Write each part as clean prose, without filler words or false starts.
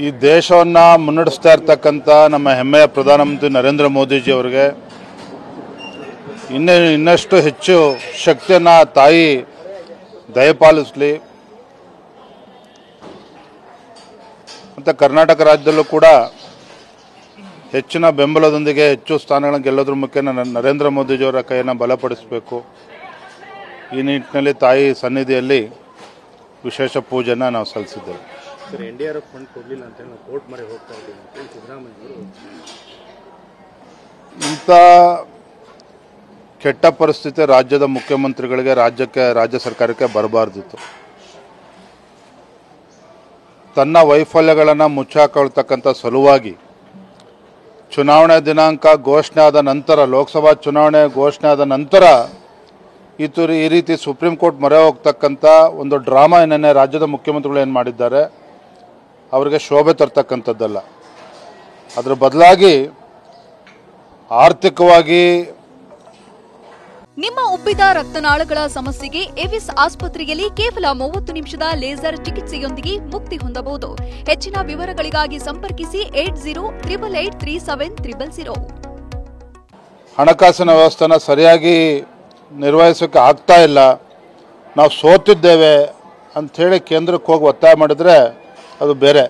ಈ ದೇಶವನ್ನು ಮುನ್ನಡೆಸ್ತಾ ಇರ್ತಕ್ಕಂಥ ನಮ್ಮ ಹೆಮ್ಮೆಯ ಪ್ರಧಾನಮಂತ್ರಿ ನರೇಂದ್ರ ಮೋದಿಜಿ ಅವರಿಗೆ ಇನ್ನಷ್ಟು ಹೆಚ್ಚು ಶಕ್ತಿಯನ್ನು ತಾಯಿ ದಯಪಾಲಿಸಲಿ ಮತ್ತು ಕರ್ನಾಟಕ ರಾಜ್ಯದಲ್ಲೂ ಕೂಡ ಹೆಚ್ಚಿನ ಬೆಂಬಲದೊಂದಿಗೆ ಹೆಚ್ಚು ಸ್ಥಾನಗಳನ್ನು ಗೆಲ್ಲೋದ್ರ ಮುಖೇನ ನರೇಂದ್ರ ಮೋದಿಜಿಯವರ ಕೈಯನ್ನು ಬಲಪಡಿಸಬೇಕು. ಈ ನಿಟ್ಟಿನಲ್ಲಿ ತಾಯಿ ಸನ್ನಿಧಿಯಲ್ಲಿ ವಿಶೇಷ ಪೂಜೆಯನ್ನು ನಾವು ಸಲ್ಲಿಸಿದ್ದೇವೆ. ಸರ್, NDRF ಫಂಡ್ ಕೊಡಲಿಲ್ಲ ಅಂತ ನಾವು ಕೋರ್ಟ್ ಮೊರೆ ಹೋಗ್ತಾ ಇದ್ದೀವಿ ಅಂತ ಸಿದ್ದರಾಮಯ್ಯ ಅವರು ಇಂಥ ಕೆಟ್ಟ ಪರಿಸ್ಥಿತಿ ರಾಜ್ಯದ ಮುಖ್ಯಮಂತ್ರಿಗಳಿಗೆ ರಾಜ್ಯ ಸರ್ಕಾರಕ್ಕೆ ಬರಬಾರ್ದಿತ್ತು. ತನ್ನ ವೈಫಲ್ಯಗಳನ್ನು ಮುಚ್ಚಾಕೊಳ್ತಕ್ಕಂಥ ಸಲುವಾಗಿ ಚುನಾವಣೆ ದಿನಾಂಕ ಘೋಷಣೆ ಆದ ನಂತರ, ಲೋಕಸಭಾ ಚುನಾವಣೆ ಘೋಷಣೆ ಆದ ನಂತರ ಈ ರೀತಿ ಸುಪ್ರೀಂ ಕೋರ್ಟ್ ಮೊರೆ ಹೋಗ್ತಕ್ಕಂಥ ಒಂದು ಡ್ರಾಮಾ ನಿನ್ನೆ ರಾಜ್ಯದ ಮುಖ್ಯಮಂತ್ರಿಗಳು ಏನು ಮಾಡಿದ್ದಾರೆ ಅವರಿಗೆ ಶೋಭೆ ತರ್ತಕ್ಕಂಥದ್ದಲ್ಲ. ಅದರ ಬದಲಾಗಿ ಆರ್ಥಿಕವಾಗಿ ನಿಮ್ಮ ಉಬ್ಬಿದ ರಕ್ತನಾಳಗಳ ಸಮಸ್ಯೆಗೆ ಎವಿಸ್ ಆಸ್ಪತ್ರೆಯಲ್ಲಿ ಕೇವಲ 30 ನಿಮಿಷದ ಲೇಸರ್ ಚಿಕಿತ್ಸೆಯೊಂದಿಗೆ ಮುಕ್ತಿ ಹೊಂದಬಹುದು. ಹೆಚ್ಚಿನ ವಿವರಗಳಿಗಾಗಿ ಸಂಪರ್ಕಿಸಿ 8088837300. ಹಣಕಾಸಿನ ವ್ಯವಸ್ಥೆನ ಸರಿಯಾಗಿ ನಿರ್ವಹಿಸೋಕ್ಕೆ ಆಗ್ತಾ ಇಲ್ಲ, ನಾವು ಸೋತಿದ್ದೇವೆ ಅಂಥೇಳಿ ಕೇಂದ್ರಕ್ಕೆ ಹೋಗಿ ಒತ್ತಾಯ ಮಾಡಿದರೆ ಅದು ಬೇರೆ.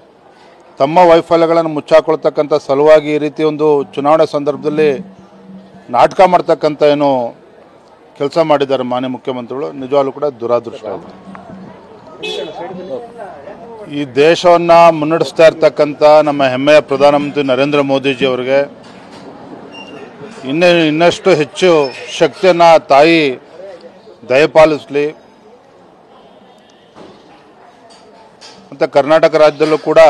ತಮ್ಮ ವೈಫಲ್ಯಗಳನ್ನು ಮುಚ್ಚಾಕೊಳ್ತಕ್ಕಂಥ ಸಲುವಾಗಿ ಈ ರೀತಿ ಒಂದು ಚುನಾವಣೆ ಸಂದರ್ಭದಲ್ಲಿ ನಾಟಕ ಮಾಡ್ತಕ್ಕಂಥ ಏನು ಕೆಲಸ ಮಾಡಿದ್ದಾರೆ ಮಾನ್ಯ ಮುಖ್ಯಮಂತ್ರಿಗಳು, ನಿಜವಾಗ್ಲೂ ಕೂಡ ದುರಾದೃಷ್ಟ ಆಯಿತು. ಈ ದೇಶವನ್ನು ಮುನ್ನಡೆಸ್ತಾ ಇರ್ತಕ್ಕಂಥ ನಮ್ಮ ಹೆಮ್ಮೆಯ ಪ್ರಧಾನಮಂತ್ರಿ ನರೇಂದ್ರ ಮೋದಿಜಿ ಅವರಿಗೆ ಇನ್ನಷ್ಟು ಹೆಚ್ಚು ಶಕ್ತಿಯನ್ನು ತಾಯಿ ದಯಪಾಲಿಸಲಿ ಮತ್ತು ಕರ್ನಾಟಕ ರಾಜ್ಯದಲ್ಲೂ ಕೂಡ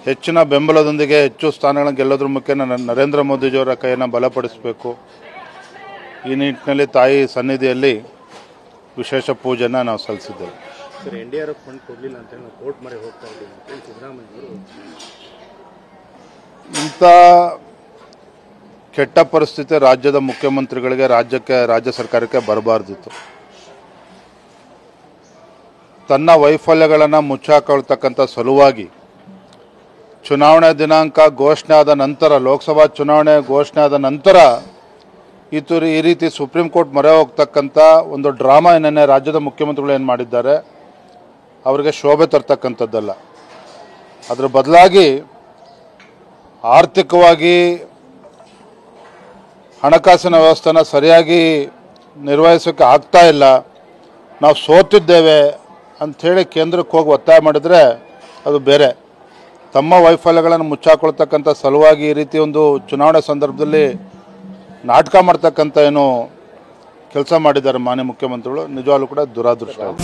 ಹೆಚ್ಚಿನ ಬೆಂಬಲದೊಂದಿಗೆ ಹೆಚ್ಚು ಸ್ಥಾನಗಳನ್ನು ಗೆಲ್ಲೋದ್ರ ಮುಖೇನ ನರೇಂದ್ರ ಮೋದಿಜಿಯವರ ಕೈಯನ್ನು ಬಲಪಡಿಸಬೇಕು. ಈ ನಿಟ್ಟಿನಲ್ಲಿ ತಾಯಿ ಸನ್ನಿಧಿಯಲ್ಲಿ ವಿಶೇಷ ಪೂಜೆಯನ್ನು ನಾವು ಸಲ್ಲಿಸಿದ್ದೇವೆ. ಸರ್, NDRF ಫಂಡ್ ಕೊಡಲಿಲ್ಲ ಅಂತ ನಾವು ಕೋರ್ಟ್ ಮೊರೆ ಹೋಗ್ತಾ ಇದ್ದೀವಿ ಅಂತ ಸಿದ್ದರಾಮಯ್ಯ ಅವರು ಇಂಥ ಕೆಟ್ಟ ಪರಿಸ್ಥಿತಿ ರಾಜ್ಯದ ಮುಖ್ಯಮಂತ್ರಿಗಳಿಗೆ ರಾಜ್ಯ ಸರ್ಕಾರಕ್ಕೆ ಬರಬಾರ್ದಿತ್ತು. ತನ್ನ ವೈಫಲ್ಯಗಳನ್ನು ಮುಚ್ಚಾಕೊಳ್ತಕ್ಕಂಥ ಸಲುವಾಗಿ ಚುನಾವಣೆ ದಿನಾಂಕ ಘೋಷಣೆ ಆದ ನಂತರ, ಲೋಕಸಭಾ ಚುನಾವಣೆ ಘೋಷಣೆ ಆದ ನಂತರ ಈ ರೀತಿ ಸುಪ್ರೀಂ ಕೋರ್ಟ್ ಮೊರೆ ಹೋಗ್ತಕ್ಕಂಥ ಒಂದು ಡ್ರಾಮಾ ನಿನ್ನೆ ರಾಜ್ಯದ ಮುಖ್ಯಮಂತ್ರಿಗಳು ಏನು ಮಾಡಿದ್ದಾರೆ ಅವರಿಗೆ ಶೋಭೆ ತರ್ತಕ್ಕಂಥದ್ದಲ್ಲ. ಅದರ ಬದಲಾಗಿ ಆರ್ಥಿಕವಾಗಿ ಹಣಕಾಸಿನ ವ್ಯವಸ್ಥೆನ ಸರಿಯಾಗಿ ನಿರ್ವಹಿಸೋಕ್ಕೆ ಆಗ್ತಾ ಇಲ್ಲ, ನಾವು ಸೋತಿದ್ದೇವೆ ಅಂಥೇಳಿ ಕೇಂದ್ರಕ್ಕೆ ಹೋಗಿ ಒತ್ತಾಯ ಮಾಡಿದರೆ ಅದು ಬೇರೆ. ತಮ್ಮ ವೈಫಲ್ಯಗಳನ್ನು ಮುಚ್ಚಾಕೊಳ್ತಕ್ಕಂಥ ಸಲುವಾಗಿ ಈ ರೀತಿ ಒಂದು ಚುನಾವಣೆ ಸಂದರ್ಭದಲ್ಲಿ ನಾಟಕ ಮಾಡ್ತಕ್ಕಂಥ ಏನು ಕೆಲಸ ಮಾಡಿದ್ದಾರೆ ಮಾನ್ಯ ಮುಖ್ಯಮಂತ್ರಿಗಳು, ನಿಜವಾಗ್ಲೂ ಕೂಡ ದುರಾದೃಷ್ಟ ಆಯಿತು.